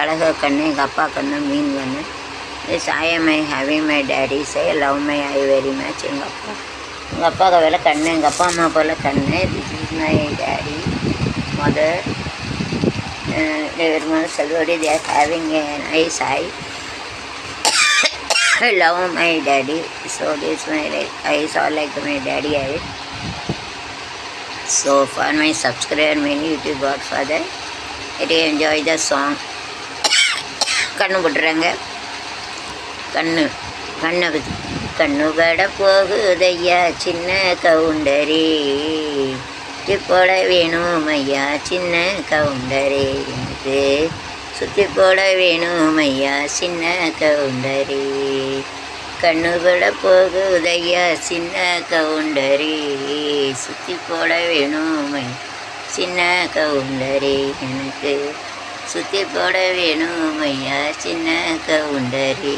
அழக கண்ணு எங்கள் அப்பா கண்ணு மீன் கண்ணு. This I M I having my daddy say love my I very much. எங்கள் அப்பாவுக்கு வேலை கண்ணு, எங்கள் அப்பா அம்மா போல் கண்ணு. This is my daddy mother. Salvador, they are having an nice eye. I love my daddy. So this my eyes are like my daddy eyes. So for my subscriber, my YouTube Godfather, I enjoy the song. கண்ணு போட்டுறாங்க. கண்ணு கட போகுதையா சின்ன கவுண்டரே, சுற்றி போட வேணும் ஐயா சின்ன கவுண்டரே, எனக்கு சுற்றி போட வேணும் ஐயா சின்ன கவுண்டரே. கண்ணு கட போகுதையா சின்ன கவுண்டரே, சுற்றி போட வேணும் சின்ன கவுண்டரே, எனக்கு சுற்றி போட வேணும் ஐயா சின்ன கவுண்டரே.